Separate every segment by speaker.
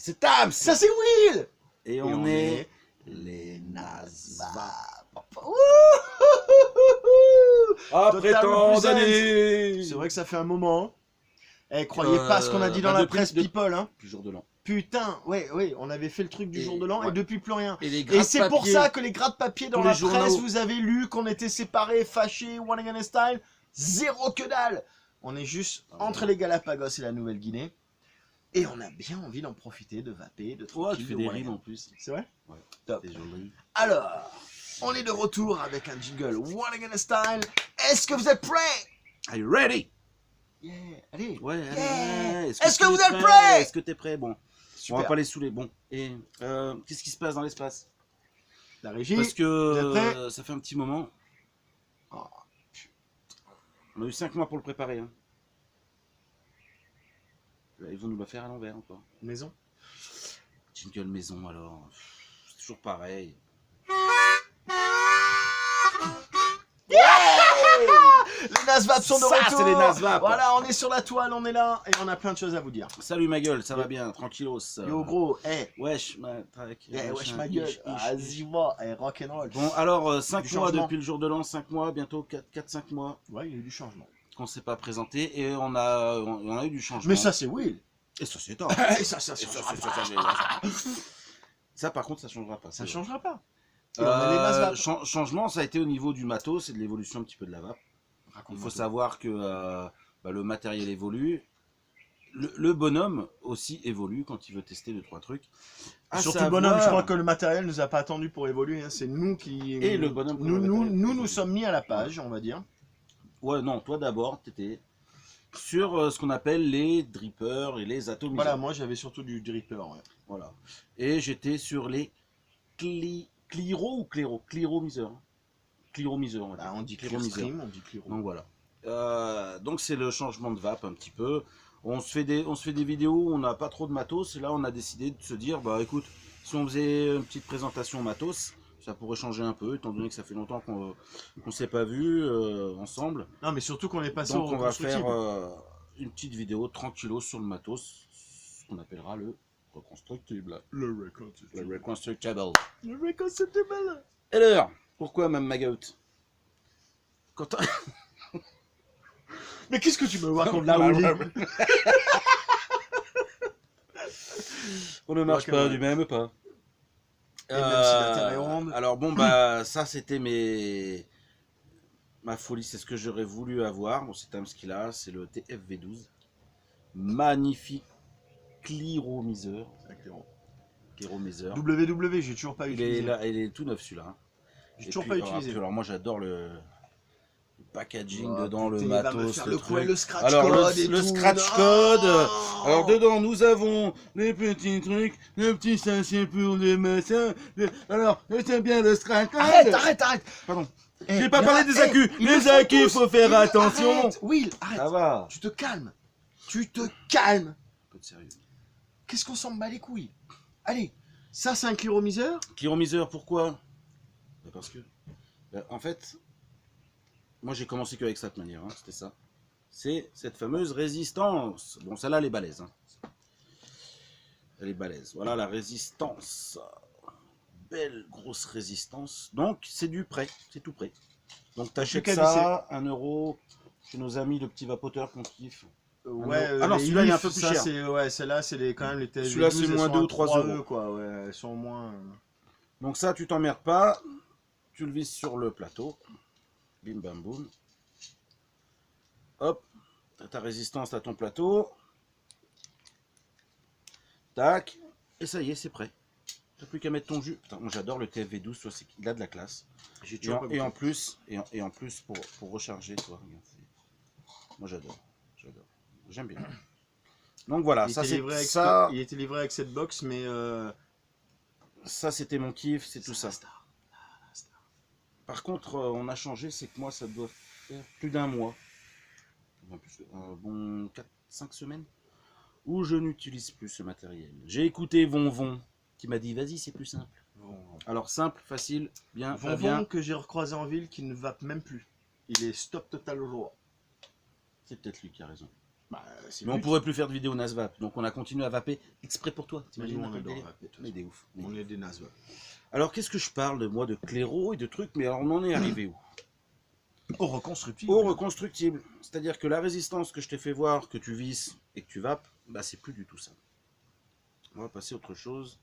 Speaker 1: C'est Tams.
Speaker 2: Ça c'est Will.
Speaker 1: Et on est les Nazva. Après tant d'années.
Speaker 2: C'est vrai que ça fait un moment. Eh, croyez pas ce qu'on a dit dans la presse people, hein.
Speaker 1: Plus jour de l'an.
Speaker 2: Putain, ouais, on avait fait le truc du jour de l'an et depuis plus rien.
Speaker 1: Et
Speaker 2: c'est pour ça que les gratte-papier dans la presse,
Speaker 1: journaux.
Speaker 2: vous avez lu qu'on était séparés, fâchés, One Again Style. Zéro que dalle. On est juste entre les Galapagos et la Nouvelle-Guinée. Et on a bien envie d'en profiter, de vaper, de
Speaker 1: Ouais, tu
Speaker 2: tranquille,
Speaker 1: fais
Speaker 2: de
Speaker 1: des
Speaker 2: One
Speaker 1: rimes
Speaker 2: Again.
Speaker 1: en plus.
Speaker 2: C'est vrai?
Speaker 1: Ouais.
Speaker 2: Top.
Speaker 1: C'est joli.
Speaker 2: Alors, on est de retour avec un jingle One Again Style. Est-ce que vous êtes prêts?
Speaker 1: Are you ready?
Speaker 2: Yeah, allez.
Speaker 1: Ouais,
Speaker 2: Yeah.
Speaker 1: allez.
Speaker 2: Est-ce que vous êtes prêts?
Speaker 1: Est-ce que t'es prêt? Bon,
Speaker 2: Super.
Speaker 1: on va pas les saouler. Bon, et qu'est-ce qui se passe dans l'espace?
Speaker 2: La régie.
Speaker 1: Parce
Speaker 2: vous êtes prêts?
Speaker 1: que ça fait un petit moment.
Speaker 2: Oh,
Speaker 1: On a eu 5 mois pour le préparer. Hein. Là, ils vont nous le faire à l'envers encore.
Speaker 2: maison.
Speaker 1: Jingle maison alors. C'est toujours pareil.
Speaker 2: Les Nazvap sont de
Speaker 1: Ça,
Speaker 2: retour.
Speaker 1: c'est les Nazvap.
Speaker 2: Voilà, on est sur la toile, on est là et on a plein de choses à vous dire.
Speaker 1: Salut ma gueule, ça va bien, tranquillos.
Speaker 2: Yo gros,
Speaker 1: Wesh ma track.
Speaker 2: wesh ma gueule, vas-y moi, rock'n'roll.
Speaker 1: Bon alors 5
Speaker 2: Du
Speaker 1: mois
Speaker 2: changement.
Speaker 1: depuis le jour de l'an, 5 mois, bientôt 4-5 mois
Speaker 2: Ouais, il y a eu du changement.
Speaker 1: qu'on s'est pas présenté et on a eu du changement.
Speaker 2: Mais ça c'est Will.
Speaker 1: Et ça c'est top.
Speaker 2: Et ça changera pas.
Speaker 1: Ça par contre ça changera pas.
Speaker 2: Ça
Speaker 1: c'est
Speaker 2: changera pas. Et on a les Nazvap.
Speaker 1: Changement ça a été au niveau du matos et de l'évolution un petit peu de la vape. Il faut savoir que le matériel évolue. Le bonhomme aussi évolue quand il veut tester 2-3 trucs.
Speaker 2: Surtout le bonhomme, je crois que le matériel nous a pas attendu pour évoluer. Hein. C'est nous qui.
Speaker 1: Et le bonhomme.
Speaker 2: Nous sommes mis à la page, on va dire.
Speaker 1: Ouais, non, toi d'abord, t'étais sur ce qu'on appelle les drippers et les atomiseurs.
Speaker 2: Voilà, moi j'avais surtout du dripper. Ouais.
Speaker 1: Voilà. Et j'étais sur les cliro ou cléro cliromiseurs. Cliromiseurs, on va dire.
Speaker 2: On dit
Speaker 1: cliromiseurs.
Speaker 2: Clearstream, on dit Clearo.
Speaker 1: Donc voilà. Donc c'est le changement de vape un petit peu. On se fait des vidéos où on n'a pas trop de matos. Et là, on a décidé de se dire, bah écoute, si on faisait une petite présentation matos, ça pourrait changer un peu, étant donné que ça fait longtemps qu'on s'est pas vu ensemble.
Speaker 2: Non, mais surtout qu'on est passé
Speaker 1: Donc
Speaker 2: au
Speaker 1: on va faire
Speaker 2: reconstructible.
Speaker 1: une petite vidéo tranquillos sur le matos, ce qu'on appellera le reconstructible.
Speaker 2: Le reconstructible.
Speaker 1: Le reconstructible.
Speaker 2: Le reconstructible.
Speaker 1: Et alors, pourquoi même Magaout? Quand
Speaker 2: Mais qu'est-ce que tu me racontes là, Willy?
Speaker 1: on ne marche pas du même pas.
Speaker 2: Et même si la terre est ronde.
Speaker 1: Alors bon bah ça c'était ma folie, c'est ce que j'aurais voulu avoir. Bon c'est Tams qui l'a, c'est le TFV12. Magnifique cliromiseur. Cliromiseur.
Speaker 2: WW, j'ai toujours pas utilisé.
Speaker 1: Il est tout neuf celui-là. Hein.
Speaker 2: J'ai toujours pas utilisé.
Speaker 1: Alors moi j'adore le packaging
Speaker 2: Oh,
Speaker 1: dedans,
Speaker 2: putain,
Speaker 1: le
Speaker 2: il va me
Speaker 1: matos,
Speaker 2: faire
Speaker 1: le
Speaker 2: le
Speaker 1: truc.
Speaker 2: coup et le scratch
Speaker 1: Alors
Speaker 2: code et
Speaker 1: le
Speaker 2: tout.
Speaker 1: scratch
Speaker 2: Non.
Speaker 1: code. Alors dedans nous avons les petits trucs, le petit sachet pour les machins. Alors c'est bien le scratch code.
Speaker 2: Arrête.
Speaker 1: Pardon.
Speaker 2: Eh,
Speaker 1: J'ai pas
Speaker 2: y a-
Speaker 1: parlé des accus.
Speaker 2: ils le
Speaker 1: Les
Speaker 2: font
Speaker 1: accus,
Speaker 2: tous.
Speaker 1: faut faire
Speaker 2: Ils-
Speaker 1: attention.
Speaker 2: Arrête. Will, arrête.
Speaker 1: Ça va.
Speaker 2: Tu te calmes. Tu te calmes.
Speaker 1: Un peu de sérieux.
Speaker 2: Qu'est-ce qu'on s'en bat les couilles? Allez, ça c'est un cliromiseur.
Speaker 1: Cliromiseur, pourquoi? Parce que, en fait, moi j'ai commencé qu'avec ça de manière, hein, c'était ça. C'est cette fameuse résistance. Bon, celle-là, elle est balèze. Hein. Elle est balèze. Voilà la résistance. Belle grosse résistance. Donc, c'est du prêt. C'est tout prêt. Donc, t'achètes ça, 1 euro, chez nos amis le petit vapoteur qu'on kiffe.
Speaker 2: Ouais,
Speaker 1: Ah non,
Speaker 2: les
Speaker 1: celui-là il est un
Speaker 2: IF,
Speaker 1: peu plus
Speaker 2: ça,
Speaker 1: cher.
Speaker 2: Ouais, celle-là, c'est quand même les TSV12.
Speaker 1: Celui-là, c'est moins 2 ou 3 euros.
Speaker 2: Quoi, ouais, elles sont moins.
Speaker 1: Donc ça, tu t'emmerdes pas. Tu le vises sur le plateau. Bim bam boum. Hop. T'as ta résistance à ton plateau. Tac. Et ça y est, c'est prêt. T'as plus qu'à mettre ton jus. Putain, moi j'adore le TFV12, tu vois, il a de la classe. Et en plus, pour recharger, toi, regarde, moi j'adore. J'aime bien. Donc voilà, ça c'est ça.
Speaker 2: Il était livré avec cette box, mais
Speaker 1: ça c'était mon kiff, c'est tout ça. Par contre, on a changé, c'est que moi ça doit faire plus d'un mois, bon 4-5 semaines, où je n'utilise plus ce matériel. J'ai écouté Vonvon qui m'a dit vas-y c'est plus simple. Alors simple, facile, bien, pas bien.
Speaker 2: Vonvon que j'ai recroisé en ville qui ne vape même plus. Il est stop total au jour.
Speaker 1: C'est peut-être lui qui a raison.
Speaker 2: Bah, c'est
Speaker 1: Mais on
Speaker 2: le but.
Speaker 1: pourrait plus faire de vidéos NASVAP, donc on a continué à vaper exprès pour toi.
Speaker 2: Nous,
Speaker 1: T'imagines
Speaker 2: on
Speaker 1: un peu le
Speaker 2: adore
Speaker 1: délire?
Speaker 2: vaper, de toute
Speaker 1: Mais
Speaker 2: façon.
Speaker 1: des ouf.
Speaker 2: On est des nazes. Ouais.
Speaker 1: Alors qu'est-ce que je parle de moi de claireaux et de trucs, mais alors on en est arrivé où?
Speaker 2: Au reconstructible.
Speaker 1: Au reconstructible. C'est-à-dire que la résistance que je t'ai fait voir, que tu visses et que tu vapes, bah c'est plus du tout ça. On va passer à autre chose.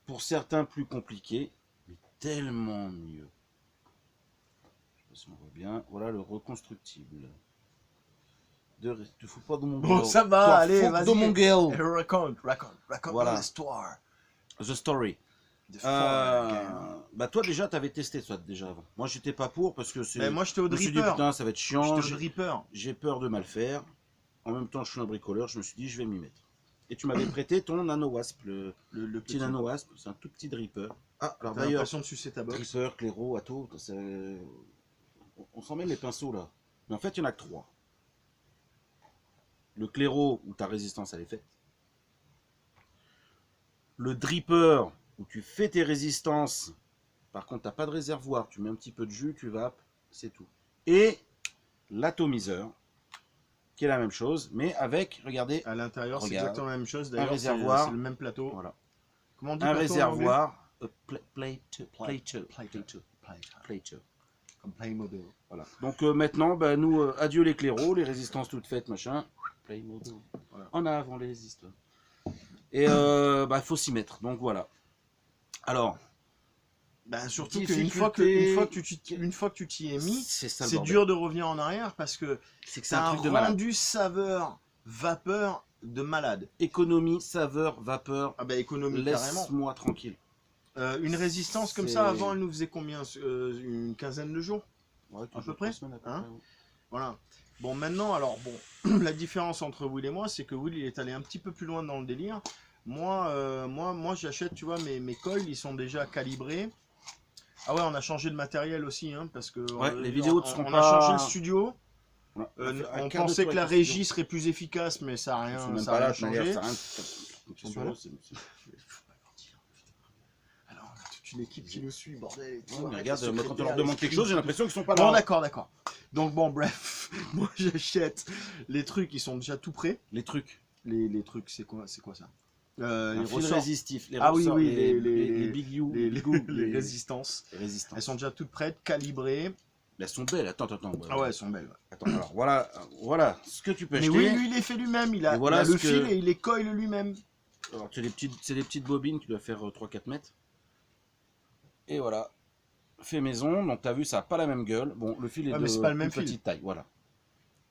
Speaker 1: Pour certains plus compliqués, mais tellement mieux. Je sais pas si on voit bien. Voilà le reconstructible. Te fous pas de mon
Speaker 2: Bon,
Speaker 1: gueule.
Speaker 2: ça va,
Speaker 1: Toi,
Speaker 2: allez,
Speaker 1: fous
Speaker 2: vas-y.
Speaker 1: de mon gueule.
Speaker 2: Raconte
Speaker 1: Voilà.
Speaker 2: l'histoire.
Speaker 1: The story.
Speaker 2: The Foreign
Speaker 1: Bah toi déjà t'avais testé ça déjà avant. Moi j'étais pas pour parce que c'est.
Speaker 2: Mais moi, j'étais au
Speaker 1: Je me suis dit
Speaker 2: dripper.
Speaker 1: putain ça va être chiant.
Speaker 2: J'étais au dripper.
Speaker 1: J'ai peur de mal faire. En même temps je suis un bricoleur, je me suis dit je vais m'y mettre. Et tu m'avais prêté ton Nano Wasp, le
Speaker 2: Le
Speaker 1: petit Nano Wasp, c'est un tout petit dripper. Ah alors
Speaker 2: T'as
Speaker 1: d'ailleurs,
Speaker 2: l'impression de sucer ta box.
Speaker 1: dripper, claireau, Atto, on s'en mêle les pinceaux là. Mais en fait il y en a que 3. Le claireau où ta résistance elle est faite. Le dripper où tu fais tes résistances. Par contre, tu n'as pas de réservoir. Tu mets un petit peu de jus, tu vapes, c'est tout. Et l'atomiseur, qui est la même chose, mais avec, regardez,
Speaker 2: À l'intérieur, c'est
Speaker 1: Regarde.
Speaker 2: exactement la même chose.
Speaker 1: Un
Speaker 2: D'ailleurs,
Speaker 1: réservoir.
Speaker 2: c'est le même plateau.
Speaker 1: voilà.
Speaker 2: Comment on dit
Speaker 1: Un
Speaker 2: plateau en
Speaker 1: réservoir,
Speaker 2: anglais
Speaker 1: plater.
Speaker 2: Comme Playmobil.
Speaker 1: Voilà. Donc maintenant, bah, nous, adieu les claireaux, les résistances toutes faites, machin. Playmobil.
Speaker 2: Voilà.
Speaker 1: En avant les histoires. Et bah, faut s'y mettre. Donc voilà. Alors,
Speaker 2: Ben, surtout
Speaker 1: Difficulté.
Speaker 2: qu'une fois que tu t'y es mis,
Speaker 1: c'est ça le
Speaker 2: c'est
Speaker 1: bordel.
Speaker 2: dur de revenir en arrière parce que
Speaker 1: C'est que c'est
Speaker 2: c'est
Speaker 1: un
Speaker 2: un
Speaker 1: truc de malade.
Speaker 2: rendu saveur, vapeur de malade.
Speaker 1: Économie, saveur, vapeur,
Speaker 2: Ah ben économie carrément.
Speaker 1: laisse-moi tranquille.
Speaker 2: Une résistance comme
Speaker 1: C'est-
Speaker 2: ça, avant, elle nous faisait combien une quinzaine de jours.
Speaker 1: Ouais,
Speaker 2: À peu près,
Speaker 1: semaines,
Speaker 2: hein.
Speaker 1: ouais.
Speaker 2: Voilà. Bon, maintenant, alors, bon, la différence entre Will et moi, c'est que Will, il est allé un petit peu plus loin dans le délire. Moi j'achète, tu vois, mes coils, ils sont déjà calibrés. Ah ouais, on a changé de matériel aussi, hein, parce que
Speaker 1: Ouais, les vidéos ne seront
Speaker 2: on
Speaker 1: pas...
Speaker 2: a changé le studio.
Speaker 1: Voilà.
Speaker 2: On
Speaker 1: Un quart de
Speaker 2: pensait
Speaker 1: tour
Speaker 2: que la
Speaker 1: avec le
Speaker 2: régie
Speaker 1: studio.
Speaker 2: serait plus efficace, mais ça n'a
Speaker 1: C'est
Speaker 2: rien,
Speaker 1: même
Speaker 2: ça
Speaker 1: pas
Speaker 2: a
Speaker 1: là,
Speaker 2: rien
Speaker 1: de manière,
Speaker 2: changé.
Speaker 1: ça a rien-
Speaker 2: Ils sont pas là Alors, on a toute une équipe qui nous suit, bordel. et tout.
Speaker 1: Ouais, mais
Speaker 2: Arrête
Speaker 1: regarde,
Speaker 2: de
Speaker 1: moi, quand on
Speaker 2: secrétaire,
Speaker 1: leur demande
Speaker 2: les
Speaker 1: quelque chose, j'ai
Speaker 2: scripts.
Speaker 1: l'impression qu'ils sont pas
Speaker 2: Bon,
Speaker 1: là.
Speaker 2: d'accord, d'accord. Donc, bon, bref, moi j'achète les trucs, ils sont déjà tout prêts.
Speaker 1: Les trucs,
Speaker 2: Les trucs, c'est quoi ça
Speaker 1: les
Speaker 2: Les
Speaker 1: fils
Speaker 2: ressorts,
Speaker 1: résistifs, les
Speaker 2: Ah oui,
Speaker 1: ressorts,
Speaker 2: oui,
Speaker 1: les big you,
Speaker 2: les,
Speaker 1: big you,
Speaker 2: les résistances.
Speaker 1: les résistants.
Speaker 2: Elles sont déjà toutes prêtes, calibrées.
Speaker 1: Elles sont belles, attends.
Speaker 2: Ah ouais, elles sont belles. Ouais.
Speaker 1: Attends, alors voilà ce que tu peux
Speaker 2: Mais
Speaker 1: acheter.
Speaker 2: oui, lui, il les fait lui-même. Il a,
Speaker 1: Et voilà
Speaker 2: il a le
Speaker 1: ce que-
Speaker 2: fil et il les coille lui-même.
Speaker 1: Alors, c'est des petites bobines qui doivent faire 3-4 mètres. Et voilà. Fait maison, donc t'as vu, ça n'a pas la même gueule. Bon, le fil est
Speaker 2: Ouais,
Speaker 1: de
Speaker 2: mais c'est pas le même
Speaker 1: plus
Speaker 2: fil.
Speaker 1: petite taille, voilà.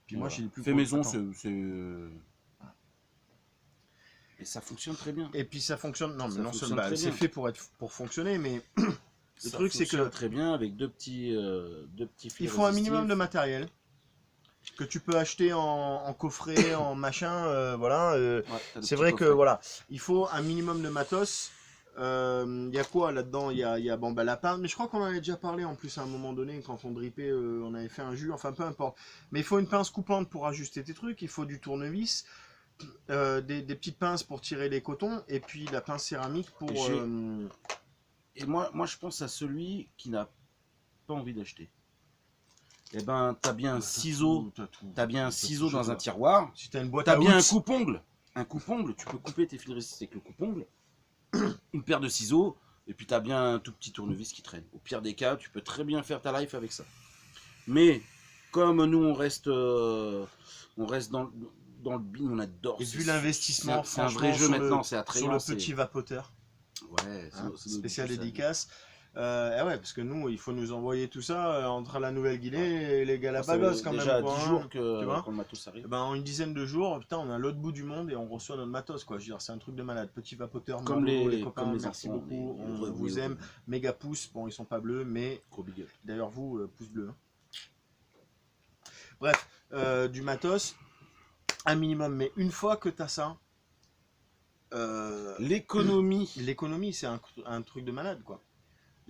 Speaker 2: Puis moi,
Speaker 1: Voilà.
Speaker 2: j'ai les plus
Speaker 1: Fait
Speaker 2: gros.
Speaker 1: maison,
Speaker 2: Attends.
Speaker 1: c'est... Et ça fonctionne très bien.
Speaker 2: Et puis ça fonctionne. Non, mais
Speaker 1: Ça
Speaker 2: non
Speaker 1: fonctionne
Speaker 2: seulement
Speaker 1: très
Speaker 2: c'est
Speaker 1: bien.
Speaker 2: fait pour fonctionner, mais
Speaker 1: Le
Speaker 2: truc, c'est que-
Speaker 1: fonctionne très bien avec deux petits fils
Speaker 2: il faut un minimum de
Speaker 1: résistifs.
Speaker 2: matériel que tu peux acheter en coffret, en machin. Voilà.
Speaker 1: Ouais, t'as le
Speaker 2: C'est
Speaker 1: petit
Speaker 2: vrai que
Speaker 1: coffret.
Speaker 2: voilà, il faut un minimum de matos. Il y a quoi là-dedans? Il y a bon, bah, la pince, mais je crois qu'on en avait déjà parlé en plus à un moment donné quand on drippait, on avait fait un jus, enfin peu importe. Mais il faut une pince coupante pour ajuster tes trucs, il faut du tournevis, des petites pinces pour tirer les cotons, et puis la pince céramique pour.
Speaker 1: Et moi, je pense à celui qui n'a pas envie d'acheter. Eh ben, t'as bien un ciseau, t'as bien un ciseau dans un tiroir.
Speaker 2: Si t'as une boîte
Speaker 1: T'as
Speaker 2: à
Speaker 1: bien un
Speaker 2: outils,
Speaker 1: coupe-ongle. Un coupe-ongle, tu peux couper tes fils résistifs avec le coupe-ongle. Une paire de ciseaux. Et puis t'as bien un tout petit tournevis qui traîne. Au pire des cas, tu peux très bien faire ta life avec ça. Mais comme nous, on reste dans le bin, on adore.
Speaker 2: et vu l'investissement,
Speaker 1: c'est un vrai
Speaker 2: franchement,
Speaker 1: jeu
Speaker 2: sur
Speaker 1: maintenant,
Speaker 2: le,
Speaker 1: c'est attrayant.
Speaker 2: sur le
Speaker 1: c'est-
Speaker 2: petit vapoteur,
Speaker 1: Ouais,
Speaker 2: hein,
Speaker 1: c'est
Speaker 2: spécial
Speaker 1: ça.
Speaker 2: dédicace. Ah ouais, parce que nous, il faut nous envoyer tout ça entre la Nouvelle-Guinée et les Galapagos quand même.
Speaker 1: Déjà
Speaker 2: quoi,
Speaker 1: 10
Speaker 2: hein.
Speaker 1: jours
Speaker 2: tu vois
Speaker 1: quand le matos arrive.
Speaker 2: Eh ben, en une dizaine de jours, putain, on est à l'autre bout du monde et on reçoit notre matos, quoi. Je veux dire, c'est un truc de malade. Petit vapoteur,
Speaker 1: Comme
Speaker 2: Mando,
Speaker 1: les
Speaker 2: copains,
Speaker 1: comme les
Speaker 2: merci
Speaker 1: enfants,
Speaker 2: beaucoup. On
Speaker 1: oui,
Speaker 2: vous
Speaker 1: oui,
Speaker 2: aime.
Speaker 1: oui.
Speaker 2: Méga pouce. Bon, ils sont pas bleus, mais
Speaker 1: Gros big up.
Speaker 2: d'ailleurs, vous, pouce bleu. Hein. Bref, du matos, un minimum. Mais une fois que tu as ça,
Speaker 1: L'économie.
Speaker 2: l'économie, c'est un truc de malade, quoi.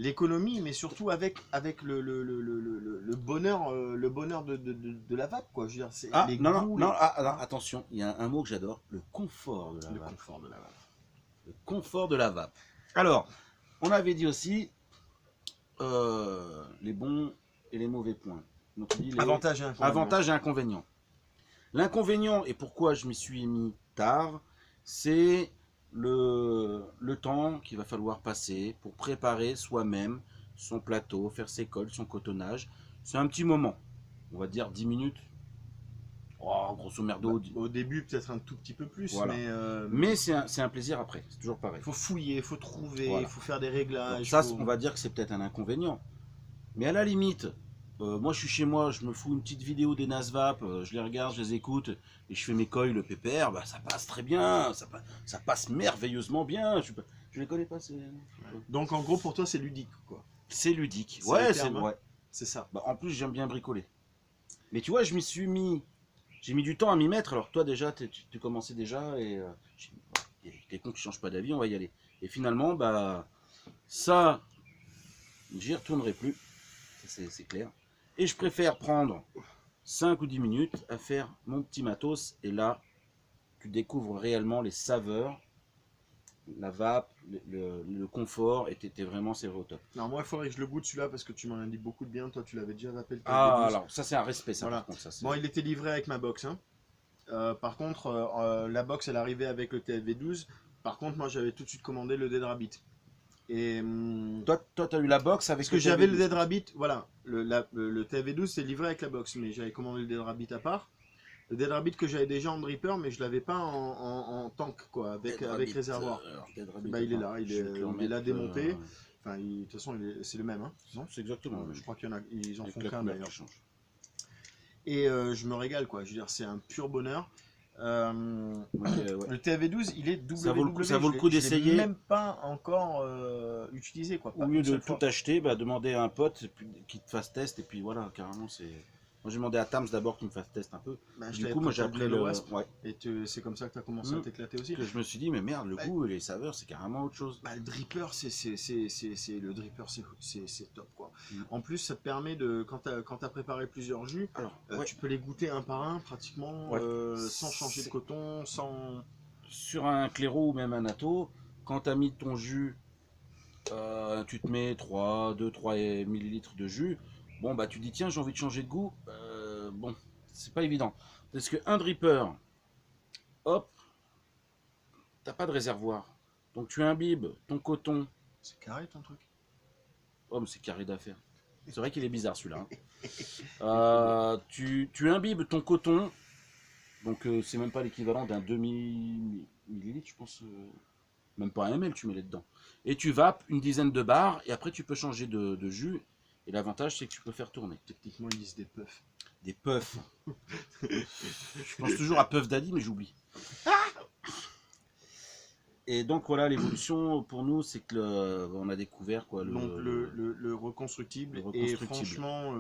Speaker 2: L'économie, mais surtout avec le bonheur, de la vape, quoi. Je veux dire, c'est
Speaker 1: Ah,
Speaker 2: les
Speaker 1: non,
Speaker 2: goûts,
Speaker 1: non, alors, attention, il y a un mot que j'adore, le confort de la
Speaker 2: le
Speaker 1: vape.
Speaker 2: confort de la vape.
Speaker 1: Le confort de la vape. Alors, on avait dit aussi les bons et les mauvais points. Donc, on dit les
Speaker 2: Avantages et inconvénients.
Speaker 1: avantages et inconvénients. L'inconvénient, et pourquoi je m'y suis mis tard, c'est le temps qu'il va falloir passer pour préparer soi-même son plateau, faire ses cols, son cotonnage. C'est un petit moment, on va dire 10 minutes. Oh, grosso merdo.
Speaker 2: Au début, peut-être un tout petit peu plus,
Speaker 1: Voilà. Mais c'est un plaisir après, c'est toujours pareil.
Speaker 2: il faut fouiller, il faut trouver, il
Speaker 1: Voilà.
Speaker 2: faut faire des réglages.
Speaker 1: Donc ça, on va dire que c'est peut-être un inconvénient. Mais à la limite, moi je suis chez moi, je me fous une petite vidéo des Nasvap, je les regarde, je les écoute, et je fais mes coils, le PPR, bah, ça passe très bien, ça passe merveilleusement bien. Je les connais pas,
Speaker 2: Donc en gros, pour toi, c'est ludique, quoi.
Speaker 1: c'est ludique.
Speaker 2: C'est
Speaker 1: Ouais,
Speaker 2: le
Speaker 1: c'est
Speaker 2: terme, hein.
Speaker 1: ouais.
Speaker 2: C'est ça.
Speaker 1: Bah, en plus, j'aime bien bricoler. Mais tu vois, j'ai mis du temps à m'y mettre. Alors toi déjà, tu commençais déjà, et t'es con qui change pas d'avis, on va y aller. Et finalement, bah ça, j'y retournerai plus, c'est clair. Et je préfère prendre 5 ou 10 minutes à faire mon petit matos. Et là, tu découvres réellement les saveurs, la vape, le confort. Et t'es vraiment serré au top.
Speaker 2: Alors moi, il faudrait que je le goûte celui-là parce que tu m'en as dit beaucoup de bien. Toi, tu l'avais déjà appelé.
Speaker 1: Ah, alors ça c'est un respect, ça,
Speaker 2: Voilà.
Speaker 1: par contre. Ça,
Speaker 2: Bon, il était livré avec ma box. Hein. Par contre, la box, elle arrivait avec le TFV12. Par contre, moi, j'avais tout de suite commandé le Dead Rabbit. Et
Speaker 1: Toi, t'as eu la box avec
Speaker 2: parce que j'avais le Dead Rabbit, voilà. Le TFV12, c'est livré avec la box, mais j'avais commandé le Dead Rabbit à part. Le Dead Rabbit que j'avais déjà en dripper, mais je l'avais pas en tank, quoi, avec réservoir. Bah, il est là, il est là démonté. Enfin, de toute façon, c'est le même, hein.
Speaker 1: Non, c'est exactement.
Speaker 2: Je crois qu'ils en
Speaker 1: Avec
Speaker 2: font
Speaker 1: la
Speaker 2: qu'un
Speaker 1: couleur
Speaker 2: d'ailleurs.
Speaker 1: qui change.
Speaker 2: Et je me régale, quoi. Je veux dire, c'est un pur bonheur.
Speaker 1: Ouais.
Speaker 2: Le TFV12, il est WW.
Speaker 1: Ça vaut le coup d'essayer.
Speaker 2: Même pas encore utilisé, quoi.
Speaker 1: Au lieu de tout acheter, bah, demander à un pote qui te fasse test, et puis voilà, carrément c'est. Moi j'ai demandé à Tams d'abord qu'il me fasse test un peu.
Speaker 2: Bah,
Speaker 1: Du coup, moi j'ai appelé le. Ouais.
Speaker 2: Et c'est comme ça que tu as commencé à t'éclater aussi.
Speaker 1: Que je me suis dit, mais merde, le goût et les saveurs, c'est carrément autre chose.
Speaker 2: Bah, le dripper, le dripper, c'est top, quoi. En plus, ça te permet de, quand tu as préparé plusieurs jus,
Speaker 1: alors,
Speaker 2: tu peux les goûter un par un pratiquement, sans changer de coton, sans.
Speaker 1: Sur un claireau ou même un natto, quand tu as mis ton jus, tu te mets 2-3 millilitres de jus. Bon, bah tu dis, tiens, j'ai envie de changer de goût. Bon, c'est pas évident. Parce qu'un dripper, hop, t'as pas de réservoir. Donc tu imbibes ton coton.
Speaker 2: C'est carré ton truc.
Speaker 1: Oh, mais c'est carré d'affaires. C'est vrai qu'il est bizarre celui-là. Hein. Tu imbibes ton coton. Donc c'est même pas l'équivalent d'un demi-millilitre, je pense. Même pas un ml, tu mets là-dedans. Et tu vapes une dizaine de barres. Et après, tu peux changer de jus. Et l'avantage, c'est que tu peux faire tourner.
Speaker 2: Techniquement, ils disent des puffs.
Speaker 1: Des puffs. Je pense toujours à Puff Daddy, mais j'oublie. Et donc voilà, l'évolution pour nous, c'est que on a découvert quoi.
Speaker 2: Le reconstructible. Et franchement,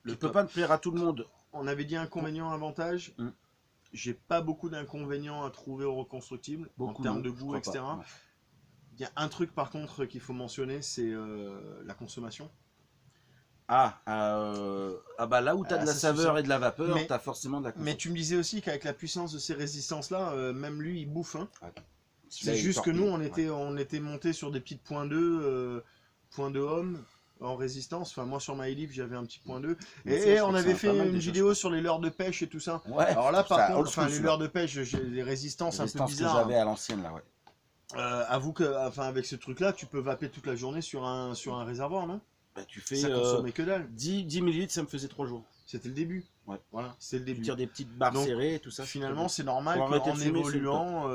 Speaker 1: tu peux pas te plaire à tout le monde.
Speaker 2: On avait dit inconvénient, avantage. J'ai pas beaucoup d'inconvénients à trouver au reconstructible en termes de goût, etc. Il y a un truc par contre qu'il faut mentionner, c'est la consommation.
Speaker 1: Bah là où tu as de la saveur et de la vapeur, tu as forcément de la consommation.
Speaker 2: Mais tu me disais aussi qu'avec la puissance de ces résistances-là, même lui, il bouffe. Hein.
Speaker 1: C'est
Speaker 2: juste que nous, on était monté sur des petites points 2, points de homme en résistance. Enfin, moi sur ma Elif, j'avais un petit point 2. Et on avait fait une vidéo sur les leurres de pêche et tout ça.
Speaker 1: Ouais,
Speaker 2: alors là, par contre, les leurres de pêche, j'ai des résistances un peu bizarres.
Speaker 1: Que j'avais à l'ancienne là, ouais.
Speaker 2: Avoue que, avec ce truc-là, tu peux vaper toute la journée sur un réservoir, non?
Speaker 1: Bah, tu fais
Speaker 2: ça consommait que dalle.
Speaker 1: 10 millilitres, ça me faisait 3 jours.
Speaker 2: C'était le début.
Speaker 1: Ouais.
Speaker 2: Voilà, c'est le début.
Speaker 1: Tu tires des petites barres serrées et tout ça.
Speaker 2: Finalement, c'est normal qu'en évoluant,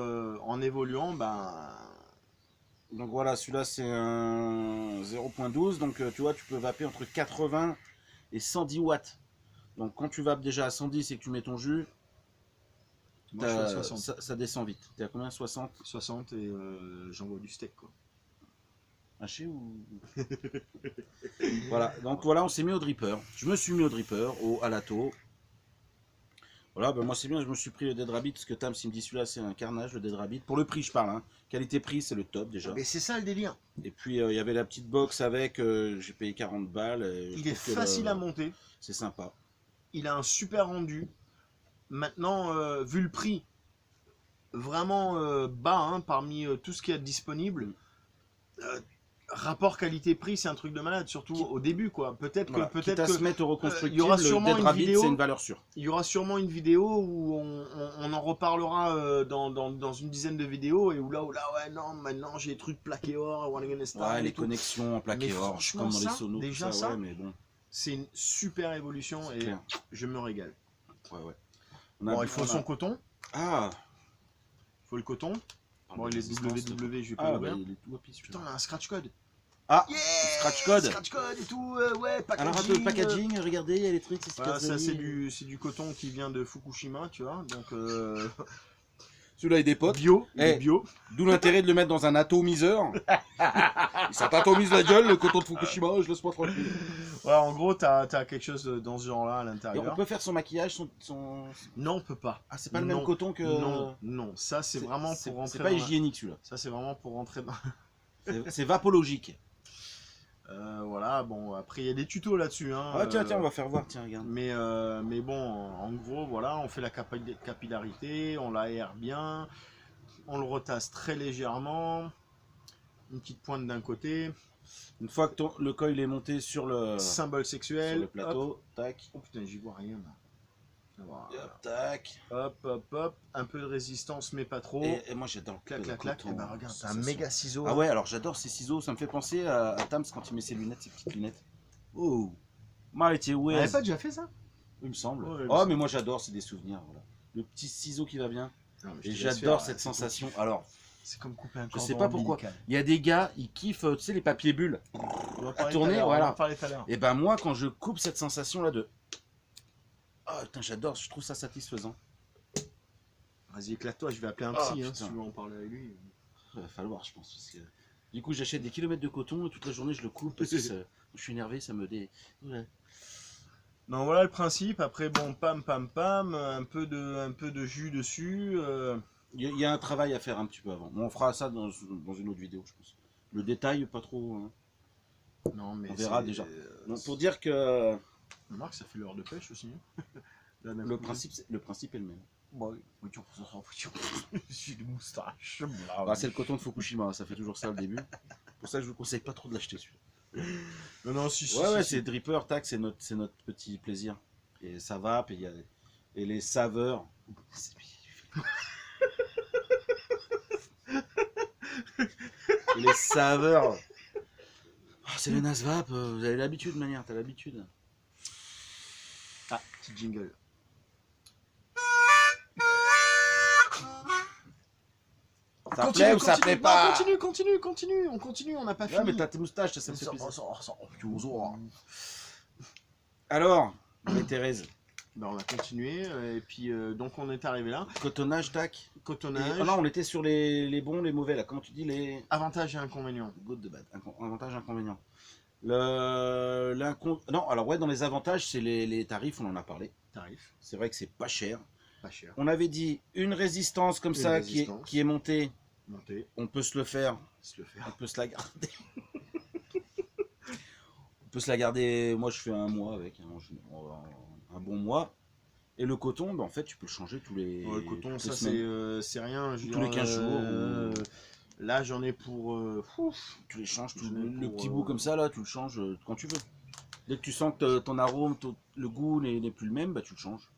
Speaker 1: Donc voilà, celui-là c'est un 0.12. Donc tu vois, tu peux vaper entre 80 et 110 watts. Donc quand tu vapes déjà à 110 et que tu mets ton jus,
Speaker 2: moi, je suis à 60.
Speaker 1: Ça descend vite. T'es à combien? 60?
Speaker 2: 60 et j'envoie du steak quoi.
Speaker 1: Haché ou... Voilà, donc voilà, on s'est mis au dripper. Je me suis mis au dripper, à lato. Voilà, ben moi c'est bien, je me suis pris le Dead Rabbit, parce que Tam, s'il me dit celui-là c'est un carnage, le Dead Rabbit. Pour le prix, je parle, hein. Qualité-prix, c'est le top déjà.
Speaker 2: Mais c'est ça le délire.
Speaker 1: Et puis il y avait la petite box avec, j'ai payé 40 balles.
Speaker 2: Il est facile à monter.
Speaker 1: C'est sympa.
Speaker 2: Il a un super rendu. Maintenant, vu le prix, vraiment bas, hein, parmi tout ce qu'il y a de disponible. rapport qualité-prix, c'est un truc de malade, surtout au début, quoi. Peut-être
Speaker 1: Voilà.
Speaker 2: que
Speaker 1: Quitte à se mettre au
Speaker 2: il y
Speaker 1: reconstructible,
Speaker 2: aura
Speaker 1: le
Speaker 2: sûrement
Speaker 1: Dead
Speaker 2: une
Speaker 1: Rabbit,
Speaker 2: vidéo.
Speaker 1: c'est une valeur sûre.
Speaker 2: Il y aura sûrement une vidéo où on en reparlera dans une dizaine de vidéos et où là, ouais, non, maintenant j'ai des trucs plaqués or, One Against
Speaker 1: Ouais,
Speaker 2: Time
Speaker 1: les
Speaker 2: et tout.
Speaker 1: connexions en plaqué
Speaker 2: Mais
Speaker 1: or,
Speaker 2: franchement,
Speaker 1: comme dans les
Speaker 2: ça,
Speaker 1: sonos,
Speaker 2: déjà
Speaker 1: tout ça,
Speaker 2: ça,
Speaker 1: ouais, mais bon,
Speaker 2: c'est une super évolution
Speaker 1: c'est
Speaker 2: et
Speaker 1: clair.
Speaker 2: je me régale.
Speaker 1: Ouais, ouais.
Speaker 2: Bon, il faut son coton.
Speaker 1: Ah,
Speaker 2: Il faut le coton. Bon, il est
Speaker 1: résistance,
Speaker 2: www, je vais pas
Speaker 1: ah,
Speaker 2: l'ouvrir.
Speaker 1: bah, il est tout happy, celui-là.
Speaker 2: Putain, on a un scratch code.
Speaker 1: Ah,
Speaker 2: Yeah,
Speaker 1: scratch code.
Speaker 2: Scratch code et tout, ouais, packaging.
Speaker 1: Alors, un peu le packaging, regardez, il y a les trucs, c'est
Speaker 2: Voilà, ça
Speaker 1: joli.
Speaker 2: c'est du coton qui vient de Fukushima, tu vois, donc
Speaker 1: Celui-là est des potes.
Speaker 2: bio, il est
Speaker 1: Eh,
Speaker 2: bio.
Speaker 1: d'où l'intérêt de le mettre dans un atomiseur. Ça t'atomise la gueule, le coton de Fukushima, je laisse pas tranquille.
Speaker 2: Ouais, en gros, t'as quelque chose dans ce genre-là à
Speaker 1: Et
Speaker 2: l'intérieur.
Speaker 1: on peut faire son maquillage,
Speaker 2: Non, on peut pas.
Speaker 1: Ah, c'est pas le
Speaker 2: Non,
Speaker 1: même coton que...
Speaker 2: Non, ça c'est vraiment pour rentrer
Speaker 1: C'est pas
Speaker 2: dans
Speaker 1: hygiénique, celui-là.
Speaker 2: Ça c'est vraiment pour rentrer dans...
Speaker 1: C'est vapologique.
Speaker 2: Voilà, bon, après il y a des tutos là-dessus. Hein,
Speaker 1: Ah, tiens, on va faire voir, tiens, regarde.
Speaker 2: Mais bon, en gros, voilà, on fait la capillarité, on l'aère bien, on le retasse très légèrement, une petite pointe d'un côté,
Speaker 1: Une fois que le coil est monté sur le
Speaker 2: symbole sexuel,
Speaker 1: plateau,
Speaker 2: hop.
Speaker 1: tac,
Speaker 2: Oh putain, j'y vois rien là. Voilà.
Speaker 1: hop, tac.
Speaker 2: Hop, un peu de résistance mais pas trop.
Speaker 1: Et moi j'adore
Speaker 2: Clac,
Speaker 1: le
Speaker 2: clac, clac.
Speaker 1: coton,
Speaker 2: Et bah regarde, t'as un
Speaker 1: sensation.
Speaker 2: méga ciseau.
Speaker 1: Ah ouais, alors j'adore ces ciseaux, ça me fait penser à Tams quand il met ses lunettes, ses petites lunettes. Oh, Mighty
Speaker 2: On
Speaker 1: Wiz.
Speaker 2: avait pas déjà fait ça?
Speaker 1: Il me semble.
Speaker 2: Ouais, il me
Speaker 1: Oh,
Speaker 2: semble.
Speaker 1: mais moi j'adore, c'est des souvenirs, voilà. Le petit ciseau qui va bien.
Speaker 2: Non, mais je
Speaker 1: Et
Speaker 2: te laisse
Speaker 1: j'adore
Speaker 2: faire,
Speaker 1: cette
Speaker 2: c'est ton
Speaker 1: sensation.
Speaker 2: kiff.
Speaker 1: Alors,
Speaker 2: C'est comme couper un
Speaker 1: je
Speaker 2: cordon
Speaker 1: sais pas pourquoi.
Speaker 2: ombilical.
Speaker 1: Il y a des gars, ils kiffent, tu sais, les papiers bulles.
Speaker 2: On va
Speaker 1: À tourner,
Speaker 2: on
Speaker 1: voilà.
Speaker 2: va en parler tout à l'heure.
Speaker 1: Et ben moi, quand je coupe cette sensation-là de... Oh putain, j'adore, je trouve ça satisfaisant.
Speaker 2: Vas-y, éclate-toi, je vais appeler un
Speaker 1: Ah,
Speaker 2: psy, hein,
Speaker 1: putain.
Speaker 2: si tu veux en parler avec lui.
Speaker 1: Il va falloir, je pense. Parce que... Du coup, j'achète des kilomètres de coton et toute la journée, je le coupe. Parce que je suis énervé, ça me dé... Ouais.
Speaker 2: Non, voilà le principe. Après, bon, pam, un peu de jus dessus.
Speaker 1: Il y a un travail à faire un petit peu avant. Bon, on fera ça dans une autre vidéo, je pense. Le détail, pas trop. Hein.
Speaker 2: Non, mais
Speaker 1: On verra
Speaker 2: c'est-
Speaker 1: déjà. Donc, pour dire que
Speaker 2: Remarque, ça fait l'heure de pêche aussi. Hein. Là, d'un
Speaker 1: le
Speaker 2: coup,
Speaker 1: principe est le même.
Speaker 2: bon, j'ai des moustaches.
Speaker 1: Ah, c'est le coton de Fukushima, ça fait toujours ça au début. Pour ça que je vous conseille pas trop de l'acheter celui-là.
Speaker 2: Non, si.
Speaker 1: Ouais,
Speaker 2: si.
Speaker 1: c'est Dripper, tac, c'est notre petit plaisir. Et ça vape, et les saveurs. Et les saveurs. Ah, c'est le Nasvap, vous avez l'habitude, manière, t'as l'habitude.
Speaker 2: Ah, petit jingle.
Speaker 1: Ça plaît ou ça plaît pas?
Speaker 2: Non, continue, on n'a pas
Speaker 1: Ouais,
Speaker 2: fini.
Speaker 1: mais t'as tes moustaches, ça me fait plaisir.
Speaker 2: Ça.
Speaker 1: Alors, Marie-Thérèse,
Speaker 2: Ben, on a continué, et puis donc on est arrivé là.
Speaker 1: cotonnage, tac.
Speaker 2: Cotonnage,
Speaker 1: Ah non, on était sur les bons, les mauvais, là. Comment tu dis les...
Speaker 2: avantages et inconvénients.
Speaker 1: Good, de bad. Avantage, inconvénient. Non, alors ouais, dans les avantages, c'est les tarifs, on en a parlé.
Speaker 2: Tarif,
Speaker 1: C'est vrai que c'est pas cher.
Speaker 2: pas cher.
Speaker 1: On avait dit une résistance comme
Speaker 2: Une
Speaker 1: ça
Speaker 2: résistance.
Speaker 1: qui est montée,
Speaker 2: Monter,
Speaker 1: on peut se le faire,
Speaker 2: se le
Speaker 1: on
Speaker 2: faire.
Speaker 1: peut se la garder. On peut se la garder, moi je fais un mois avec, un bon mois. Et le coton, ben, en fait, tu peux le changer tous les
Speaker 2: Le coton,
Speaker 1: toutes les
Speaker 2: ça
Speaker 1: semaines.
Speaker 2: c'est rien. Je veux
Speaker 1: Tous les
Speaker 2: dire,
Speaker 1: 15 jours,
Speaker 2: Là, j'en ai pour.
Speaker 1: Tu les changes,
Speaker 2: Je l'ai
Speaker 1: le
Speaker 2: pour,
Speaker 1: petit bout comme ça, là, tu le changes quand tu veux. Dès que tu sens que ton arôme, le goût n'est plus le même, bah, tu le changes.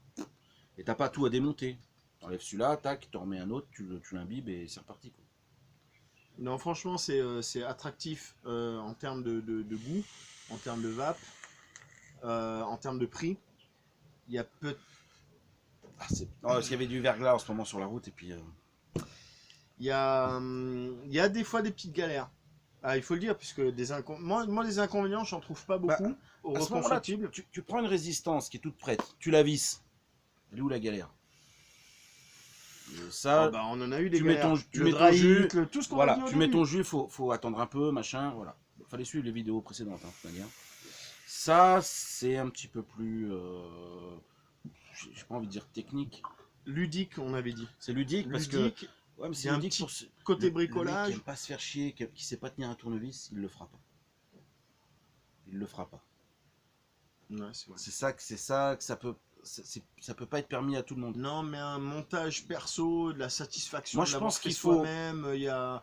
Speaker 1: Et t'as pas tout à démonter. T'enlèves celui-là, tac, tu remets un autre, tu l'imbibes et c'est reparti, quoi.
Speaker 2: Non, franchement, c'est attractif en termes de goût, en termes de vape, en termes de prix. Il y a peu.
Speaker 1: Parce qu'il y avait du verglas en ce moment sur la route et puis...
Speaker 2: Il y a des fois des petites galères. Ah, il faut le dire, puisque moi, des inconvénients, j'en trouve pas beaucoup au
Speaker 1: À ce moment-là,
Speaker 2: reconstructible.
Speaker 1: tu prends une résistance qui est toute prête, tu la visses. Elle est où la galère? Ça,
Speaker 2: Ah bah, on en a eu des
Speaker 1: tu mets
Speaker 2: galères.
Speaker 1: tu
Speaker 2: Le
Speaker 1: mets ton
Speaker 2: dry
Speaker 1: jus,
Speaker 2: heat, tout ce qu'on a
Speaker 1: voilà,
Speaker 2: dit au
Speaker 1: tu mets
Speaker 2: début.
Speaker 1: ton jus, faut attendre un peu, machin, voilà. Fallait suivre les vidéos précédentes, hein, de toute manière. Ça, c'est un petit peu plus... j'ai pas envie de dire technique.
Speaker 2: Ludique, on avait dit.
Speaker 1: C'est ludique parce que...
Speaker 2: Ludique,
Speaker 1: Ouais, mais
Speaker 2: il y
Speaker 1: c'est
Speaker 2: a un
Speaker 1: ludique
Speaker 2: petit
Speaker 1: pour...
Speaker 2: côté
Speaker 1: Le mec
Speaker 2: bricolage.
Speaker 1: qui aime pas se faire chier, qui sait pas tenir un tournevis, il le fera pas. Il le fera pas.
Speaker 2: Ouais, c'est vrai.
Speaker 1: C'est ça que ça peut... ça peut pas être permis à tout le monde.
Speaker 2: Non, mais un montage perso, de la satisfaction,
Speaker 1: Moi,
Speaker 2: de
Speaker 1: je
Speaker 2: l'avoir
Speaker 1: pense
Speaker 2: fait
Speaker 1: qu'il faut-
Speaker 2: soi-même, il y a...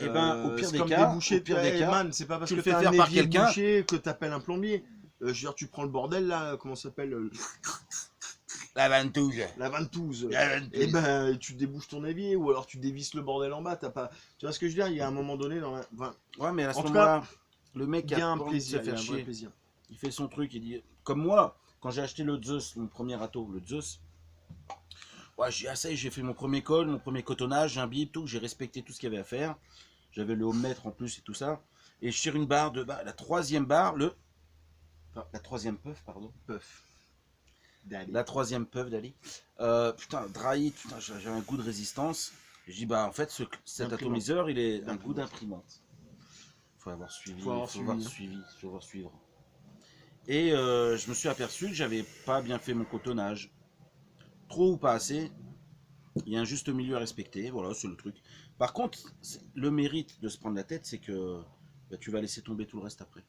Speaker 1: Eh ben, au pire
Speaker 2: c'est
Speaker 1: des
Speaker 2: comme
Speaker 1: cas,
Speaker 2: des bouchées
Speaker 1: au pire des cas,
Speaker 2: man, c'est pas parce
Speaker 1: tu
Speaker 2: que
Speaker 1: le fais
Speaker 2: t'as un
Speaker 1: faire par
Speaker 2: évier
Speaker 1: quelqu'un.
Speaker 2: bouché que t'appelles un plombier. Je veux dire, tu prends le bordel là, comment ça s'appelle
Speaker 1: La ventouse.
Speaker 2: la ventouse.
Speaker 1: La ventouse.
Speaker 2: Et ben, tu débouches ton évier ou alors tu dévisses le bordel en bas. T'as pas, tu vois ce que je veux dire? Il y a un moment donné dans la, enfin,
Speaker 1: Ouais, mais à ce
Speaker 2: En tout
Speaker 1: moment-là, le mec
Speaker 2: il y a
Speaker 1: a
Speaker 2: un
Speaker 1: pas envie de se
Speaker 2: plaisir, il y a
Speaker 1: faire
Speaker 2: un vrai
Speaker 1: chier.
Speaker 2: plaisir.
Speaker 1: Il fait son truc, il dit... Comme moi, quand j'ai acheté le Zeus, mon premier râteau, le Zeus, ouais, j'ai essayé, j'ai fait mon premier col, mon premier cotonnage, un bip, tout, j'ai respecté tout ce qu'il y avait à faire. J'avais le ohmmètre en plus et tout ça. Et je tire une barre de... la troisième barre, la troisième puff, pardon.
Speaker 2: Puff. Daddy.
Speaker 1: La troisième puff d'Ali. Putain, dry, putain, j'avais un goût de résistance. Je dis, bah en fait, cet
Speaker 2: Imprimante.
Speaker 1: atomiseur, il est un
Speaker 2: Imprimante.
Speaker 1: goût d'imprimante. Faut avoir suivi,
Speaker 2: Faut avoir
Speaker 1: suivre. Et je me suis aperçu que j'avais pas bien fait mon cotonnage. Trop ou pas assez. Il y a un juste milieu à respecter, voilà, c'est le truc. Par contre, le mérite de se prendre la tête, c'est que bah, tu vas laisser tomber tout le reste après.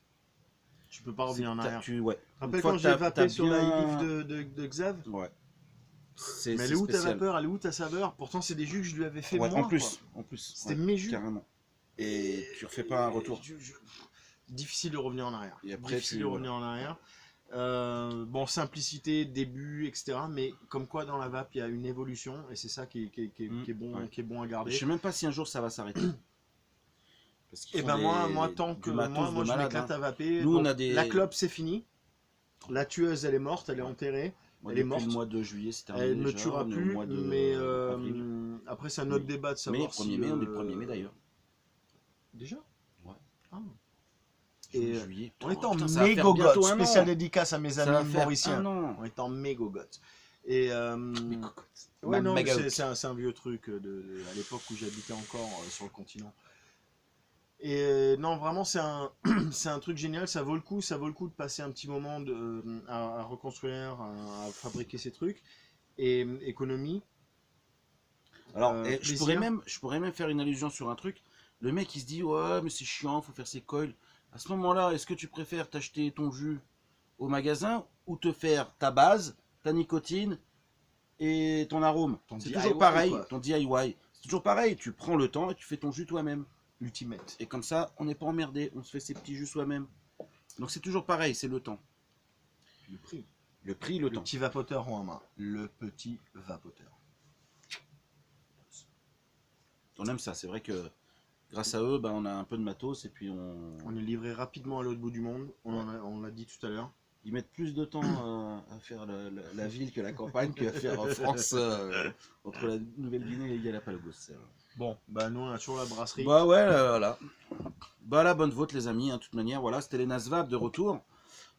Speaker 2: Tu peux pas revenir en arrière.
Speaker 1: Ouais.
Speaker 2: Rappelle
Speaker 1: Une fois
Speaker 2: quand
Speaker 1: que
Speaker 2: j'ai
Speaker 1: t'as
Speaker 2: vapé sur la
Speaker 1: bien-
Speaker 2: livre de Xav?
Speaker 1: Ouais.
Speaker 2: Mais elle
Speaker 1: C'est
Speaker 2: est où ta
Speaker 1: spécial.
Speaker 2: vapeur? Elle est où ta saveur? Pourtant, c'est des jus que je lui avais fait
Speaker 1: Ouais,
Speaker 2: moi.
Speaker 1: en plus,
Speaker 2: C'était
Speaker 1: ouais,
Speaker 2: mes jus.
Speaker 1: carrément. Et tu refais pas un retour.
Speaker 2: Difficile de revenir en arrière.
Speaker 1: Et après,
Speaker 2: Difficile de revenir en arrière. Bon, simplicité, début, etc. Mais comme quoi dans la vape, il y a une évolution et c'est ça qui est bon,
Speaker 1: ouais.
Speaker 2: qui est bon à garder.
Speaker 1: Je sais même pas si un jour ça va s'arrêter. Parce qu'ils
Speaker 2: Et
Speaker 1: font
Speaker 2: ben moi,
Speaker 1: des-
Speaker 2: tant
Speaker 1: du
Speaker 2: que
Speaker 1: matos
Speaker 2: moi
Speaker 1: de
Speaker 2: je
Speaker 1: malade,
Speaker 2: m'éclate
Speaker 1: hein.
Speaker 2: à vaper.
Speaker 1: Nous,
Speaker 2: Bon,
Speaker 1: on a des-
Speaker 2: La clope, c'est fini. La tueuse, elle est morte, elle est enterrée.
Speaker 1: Moi,
Speaker 2: Elle est
Speaker 1: depuis
Speaker 2: morte.
Speaker 1: le mois de juillet, c'est terminé
Speaker 2: Elle ne me
Speaker 1: déjà,
Speaker 2: tuera
Speaker 1: on est au
Speaker 2: plus,
Speaker 1: mois de
Speaker 2: mais
Speaker 1: avril.
Speaker 2: après c'est un autre
Speaker 1: Oui.
Speaker 2: débat de
Speaker 1: Mais
Speaker 2: savoir
Speaker 1: 1er
Speaker 2: si...
Speaker 1: mai, on est le 1er mai d'ailleurs.
Speaker 2: Déjà?
Speaker 1: Ouais.
Speaker 2: Ah. Et
Speaker 1: Juillet.
Speaker 2: on est en
Speaker 1: Putain, ça va faire bientôt
Speaker 2: mégogotte,
Speaker 1: un an.
Speaker 2: spécial dédicace à mes
Speaker 1: Ça va
Speaker 2: amis
Speaker 1: faire
Speaker 2: mauriciens.
Speaker 1: un an.
Speaker 2: On est en mégogotte. Et
Speaker 1: Mais cocotte.
Speaker 2: ouais, non, mais
Speaker 1: Mégogotte.
Speaker 2: c'est un vieux truc à l'époque où j'habitais encore sur le continent. Et non, vraiment, c'est c'est un truc génial, ça vaut le coup de passer un petit moment à reconstruire, à fabriquer ces trucs. Et économie.
Speaker 1: Alors, je
Speaker 2: plaisir.
Speaker 1: pourrais même faire une allusion sur un truc. Le mec, il se dit, ouais, mais c'est chiant, faut faire ses coils. À ce moment-là, est-ce que tu préfères t'acheter ton jus au magasin ou te faire ta base, ta nicotine et ton arôme?
Speaker 2: Ton
Speaker 1: C'est
Speaker 2: DIY,
Speaker 1: toujours pareil,
Speaker 2: quoi.
Speaker 1: ton DIY. C'est toujours pareil, tu prends le temps et tu fais ton jus toi-même.
Speaker 2: Ultimate.
Speaker 1: Et comme ça, on n'est pas emmerdé, on se fait ses petits jus soi-même. Donc c'est toujours pareil, c'est le temps.
Speaker 2: Le prix.
Speaker 1: Le prix, le
Speaker 2: Le
Speaker 1: temps.
Speaker 2: petit vapoteur en main. Le petit vapoteur.
Speaker 1: On aime ça, c'est vrai que grâce à eux, bah, on a un peu de matos et puis
Speaker 2: On est livré rapidement à l'autre bout du monde. On l'a dit tout à l'heure.
Speaker 1: Ils mettent plus de temps à faire la ville que la campagne qu'à faire en France entre la Nouvelle-Guinée et Galapagos. C'est vrai.
Speaker 2: Bon, bah nous on a toujours la brasserie.
Speaker 1: Bah ouais, voilà. Bah la bonne vôtre les amis, hein, de toute manière, voilà, c'était les Nasvab de retour.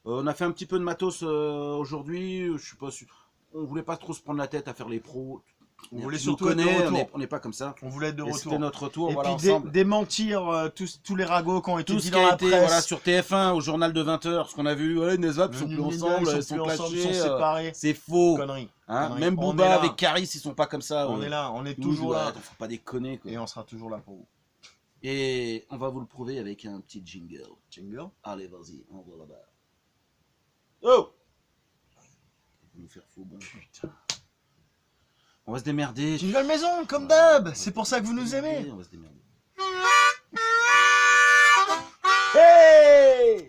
Speaker 1: On a fait un petit peu de matos aujourd'hui, je sais pas si... On voulait pas trop se prendre la tête à faire les pros.
Speaker 2: On voulait
Speaker 1: Tu nous
Speaker 2: surtout être de
Speaker 1: connais,
Speaker 2: retour.
Speaker 1: on n'est pas comme ça.
Speaker 2: On voulait être de
Speaker 1: Et
Speaker 2: retour.
Speaker 1: c'était notre retour,
Speaker 2: Et
Speaker 1: voilà,
Speaker 2: puis
Speaker 1: ensemble.
Speaker 2: démentir tous les ragots qui ont été
Speaker 1: Tout
Speaker 2: dit
Speaker 1: ce qui
Speaker 2: dans
Speaker 1: a
Speaker 2: la
Speaker 1: été
Speaker 2: presse.
Speaker 1: voilà, sur TF1 au journal de 20h, ce qu'on a vu, ouais, les Nasvab ils sont plus ensemble, ils sont
Speaker 2: ensemble,
Speaker 1: clashés,
Speaker 2: ils sont séparés.
Speaker 1: c'est faux.
Speaker 2: Conneries.
Speaker 1: Hein,
Speaker 2: Conneries.
Speaker 1: même
Speaker 2: On est
Speaker 1: Booba
Speaker 2: là.
Speaker 1: avec Caris, ils sont pas comme ça.
Speaker 2: On est là, on est
Speaker 1: Nous,
Speaker 2: toujours
Speaker 1: ouais,
Speaker 2: là.
Speaker 1: faut pas déconner quoi.
Speaker 2: Et on sera toujours là pour vous.
Speaker 1: Et on va vous le prouver avec un petit jingle.
Speaker 2: Jingle.
Speaker 1: Allez, vas-y, on va là-bas. Oh! Vous nous faire faux bon.
Speaker 2: Putain.
Speaker 1: On va se démerder.
Speaker 2: Jingle maison, comme d'hab. C'est pour ça que vous nous aimez.
Speaker 1: On va se démerder.